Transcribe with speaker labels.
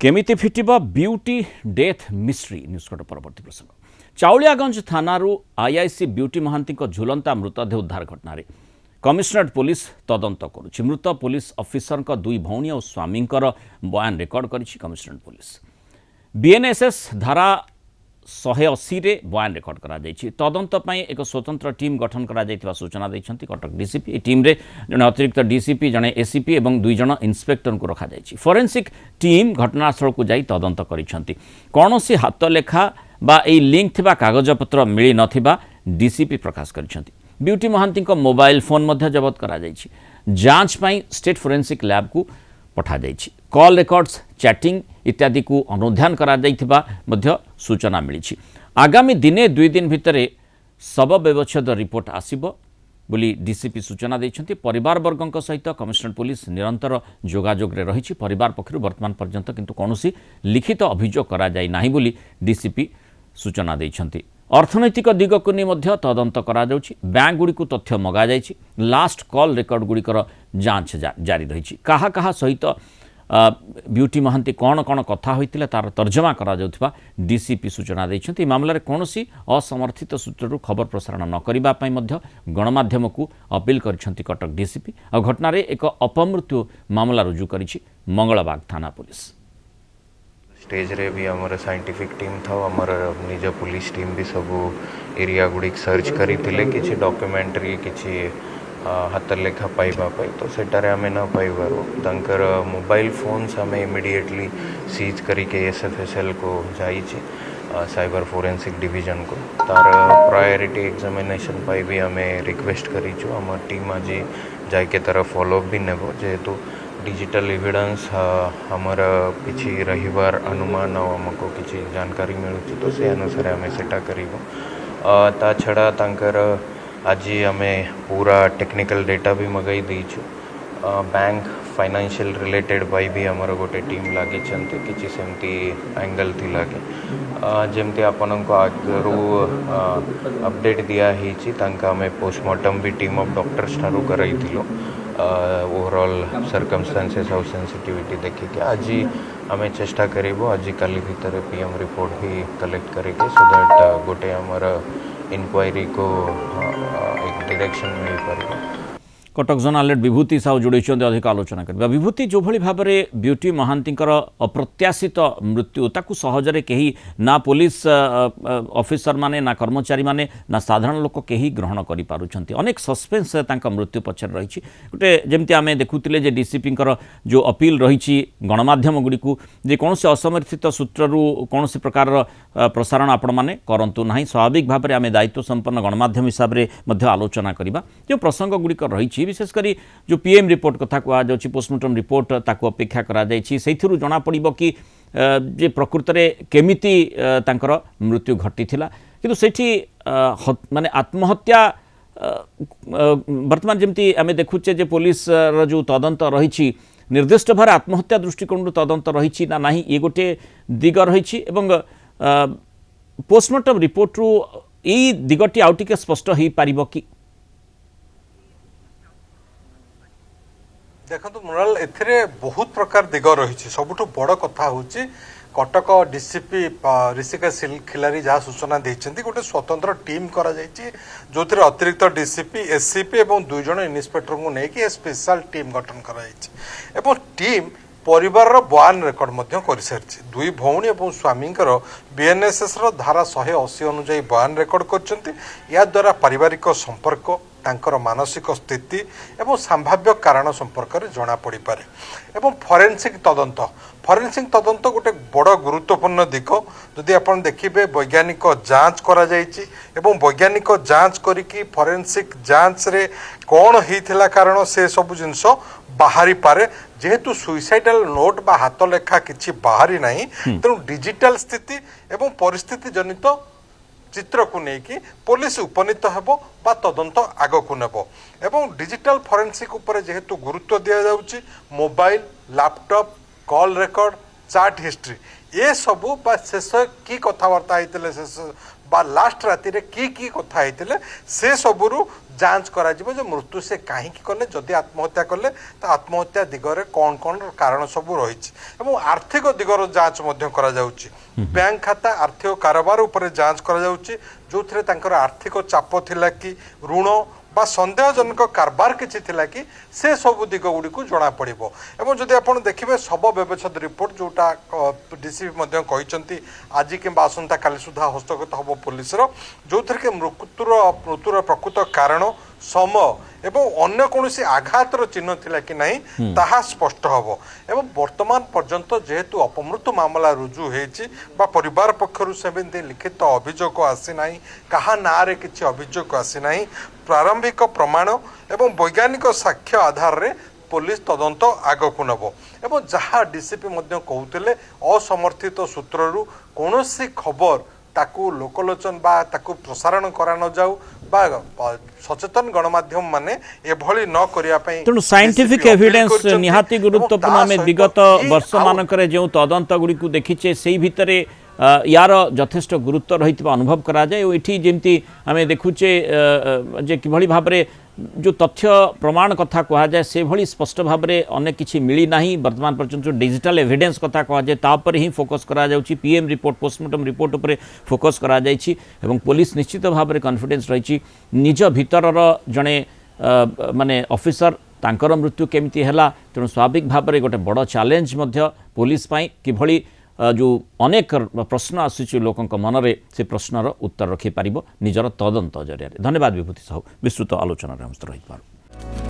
Speaker 1: केमिति फिटिबा beauty death mystery news परवर्ती प्रसंग चाउलियागंज थानारू आईआईसी ब्यूटी महांती झुलंता मृतदेह उद्धार घटन कमिशनरेट पुलिस तदंत करुछि। मृत पुलिस ऑफिसर दुई भौणी और स्वामी बयान रेकर्ड करिछि कमिशनरेट पुलिस। बीएनएसएस धारा 180 रे बयान रेकर्ड करा जायछि। तदंत पई एक स्वतंत्र टीम गठन करा जायतिबा सूचना दैछन्ति कटक डीसीपी। ए टीम रे जने अतिरिक्त डीसीपी जने एसीपी एवं दुई जन इंस्पेक्टर को रखा जायछि। फोरेंसिक टीम घटनास्थल को जाई तदंत करिसन्ति। कोनोसी हाथ लेखा बा ए लिंक थिबा कागजपत्र मिली नथिबा डीसीपी प्रकाश करिसन्ति। ब्यूटी महांती मोबाइल फोन मध्य जबत करा जायछि। जांच पई स्टेट फोरेंसिक लैब को पठा जायछि। कॉल रेकॉर्ड्स चैटिंग इत्यादि को अनुध्यान करा जायथिबा मध्य सूचना मिली। आगामी दिने 2 दिन भितरे शव व्यवच्छेद रिपोर्ट आसिबो बोली डीसीपी सूचना दैछन्ति। परिवार वर्गक सहित कमिशनरेट पुलिस निरंतर जोगाजोग रे रहिछि। परिवार पक्षरु वर्तमान पर्यंत किंतु कोनोसी लिखित अभियोग करा जाय नाही बोली डीसीपी सूचना दैछन्ति। अर्थनैतिक दिग को नहीं मध्य तदंत करा जाउछि। बैंक गुडी को तथ्य मगा जाइछि। लास्ट कॉल रेकर्ड गुड़िकर जांच जारी रही। कहा कहा सहित ब्यूटी महांती कौन कौन कथा होइतिले तार तर्जमा करा जाउथबा डीसीपी सूचना दैछन्ति। मामला रे कोनोसी असमर्थित सूत्ररु खबर प्रसारण न करिबा पई मध्य गणमाध्यम को अपील करिसन्ति कटक डीसीपी। आ घटना रे एक अपमृत्यु मामला रुजु करिछि मंगलबाग थाना पुलिस।
Speaker 2: स्टेज रे भी हमर साइंटिफिक टीम था, हमर निज पुलिस टीम भी सब एरिया गुड़ी सर्च करी थिले किछि डॉक्यूमेंटरी किछि हाथ लेखा पाइबा पाई। तो सेटारे आमे न पाइबारो तंकर मोबाइल फोन्स हमें इमीडिएटली सीज करी के एसएफएसएल को जाइछि साइबर फोरेंसिक डिवीजन को। तार प्रायोरिटी एग्जामिनेशन पाई भी हमें रिक्वेस्ट करिछु। हमर टीम आज जाय के तरफ फॉलो भी नेबो जेहेतु डिजिटल एविडेंस हमर किछि रहिबार अनुमान हमको किछि जानकारी मिलुछि। तो से अनुसार हमें सेटा करिबो। ता छड़ा तंकर आज हमें पूरा टेक्निकल डेटा भी मगाई देइछु। बैंक फाइनेंशियल रिलेटेड बाई भी हमर गोटे टीम लागे छन्ते किछि सेमती एंगल थी लागे जेमती आपन को आगरू अपडेट दिया हिछि तांका हमें पोस्टमार्टम भी टीम ऑफ डॉक्टर्स ठारू कराई थिलो। ओवरऑल सर्कमस्टांसेस और सेंसिटिविटी देखिए आज आम चेष्टा करूँ आज काली भितर पीएम रिपोर्ट भी कलेक्ट करके सो दैट गोटे आमर इंक्वायरी को एक डायरेक्शन मिल पार।
Speaker 1: कटक जोन अलर्ट विभूति साहू जोड़ी अधिक आलोचना करबा। विभूति जो भली भाव में ब्यूटी महांती अप्रत्याशित मृत्यु ताकू सहजरे कहीं ना पुलिस ऑफिसर माने ना कर्मचारी माने ना साधारण लोक कहीं ग्रहण करि पारुछंती। अनेक सस्पेंस तांका मृत्यु पछर रही गोटे जमती आम देखुले जे डीसीपी जो अपील रही गणमाध्यम गुड़ी को जे कौन से असमर्थित सूत्रु कौन से प्रकार प्रसारण आपण मैंने करंतु नाही। स्वाभाविक भाव में आम दायित्व संपन्न गणमाध्यम हिसाब से आलोचना करबा। जो प्रसंग गुड़िक रही विशेषकर जो पीएम रिपोर्ट कथा कहुच्छी पोस्टमार्टम रिपोर्ट ताकू अपेक्षा करा से जना पड़ो कि जे प्रकृत में केमिति तांकर मृत्यु घटी किंतु सेठी माने आत्महत्या वर्तमान जमती आम देखुचे जे पुलिस जो तदंत रही निर्दिष्ट भाव आत्महत्या दृष्टिकोण तदंत रही ना नहीं ये गोटे दिग रही। पोस्टमार्टम रिपोर्ट रु यही दिगटी आउ टिके स्पष्ट हो पारिबो कि
Speaker 3: देखो मुराल एथिरे बहुत प्रकार दिग रही। सबुठ बड़ कथा हूँ कटक डीसीपी ऋषिकेश खिलारी जहाँ सूचना देते गोटे स्वतंत्र टीम करा जो अतिरिक्त डीसीपी एससीपी और 2 जन इन्स्पेक्टर को लेकिन स्पेशल टीम गठन कर टीम परिवार बयान रेकर्ड कर सारी 2 भौणी और स्वामी बीएनएसएस धारा 180 अनुजाई बयान रेकर्ड कर द्वारा पारिवारिक संपर्क तांकर मानसिक स्थिति एवं संभाव्य कारण संपर्क में जना पड़ पारे। एवं फोरेंसिक तदंत गोटे बड़ गुरुत्वपूर्ण दिग जदि आप देखिए वैज्ञानिक जांच करा जायछि एवं वैज्ञानिक जांच करिकी फोरेंसिक जांच रे कौन होइथिला कारण से सब जिनस बाहरी पारे जेहेतु सुइसाइडल नोट बा हाथ लेखा किछि बाहरी नाही तेणु डिजिटल स्थिति एवं परिस्थिति जनित चित्र को लेकिन पुलिस उपनीत हेबो बा तदंत आग को नेब एवं डिजिटल फोरेंसिक उपर जेहेतु गुरुत्व दिया जाउछि mobile laptop call record chat history ये सबू बा शेष की कथबार्ता होते शेष बा लास्ट राति रे की कथा होते से सबुरु जांच करा जिवो जे मृत्यु से कहीं कले जदि आत्महत्या कले तो आत्महत्या दिगरे कौन कौन कारण सब रही एवं आर्थिक दिगर जांच करा जाउची बैंक खाता आर्थिक कारोबार उपरे जांच करा जाउची जो थे तांकर आर्थिक चाप थिला कि ऋण बा सन्देहजनक कारबार किछि थिला कि से सब दिग गुडी को जना पड़िबो एवं जदि आपण देखिबे सब व्यवच्छेद रिपोर्ट जोटा डीसीपी मध्य कहिसंती आज किंबा आसंता काली सुधा हस्तगत हबो पुलिस रो जो थे कि मृत्युर प्रकृत कारण समय एवं अन्य कौन आघातर चिन्ह थिला कि नहीं ताहा स्पष्ट हबो एवं वर्तमान पर्यंत जेहेतु अपमृत्यु मामला रुजु हेछि बा परिवार पक्षरु सेबेंती लिखित अभियोग आसी नाही कहा नारे किछि अभियोग आसी नाही प्रारंभिक प्रमाण एवं वैज्ञानिक साक्ष्य आधार रे पुलिस तदंत आगकु नबो एवं जहाँ डीसीपी मध्य कहूतिले असमर्थित सूत्ररु कौनसी खबर ताकू लोकलोचन बा ताकू प्रसारण करा न जाऊ बा सचेतन गणमाध्यम माने एभली न करिया पई
Speaker 1: तेणु साइंटिफिक एविडेंस निहाती गुरुत्वपूर्ण आम विगत वर्ष मानकर जो तदंत गुड़ी को देखीचे से भितर यार यथेष्ट गुरुत्व रही अनुभव करा जाए ये जमी आम देखुचे जे किभली भाव जो तथ्य प्रमाण कथा कह जाए से भली स्पष्ट भाव में अनेक किसी मिली नहीं वर्तमान पर्यंत जो डिजिटल एविडेंस कथा कह जाए तापर ही फोकस करा जाउची पीएम रिपोर्ट पोस्टमार्टम रिपोर्ट उपर फोकस करा जाइछि एवं पुलिस निश्चित भाव में कॉन्फिडेंस रही निज भीतर जड़े माने ऑफिसर तांकर मृत्यु केमिति हैला तेणु स्वाभाविक भाव में गोटे बड़ चैलेंज पुलिस पाई किभली जो अनेक प्रश्न आसूची लोकंक मनरे से प्रश्नर उत्तर रखि पारिबो निजर तदंत जरिया। धन्यवाद विभूति साहू विस्तृत आलोचना रही।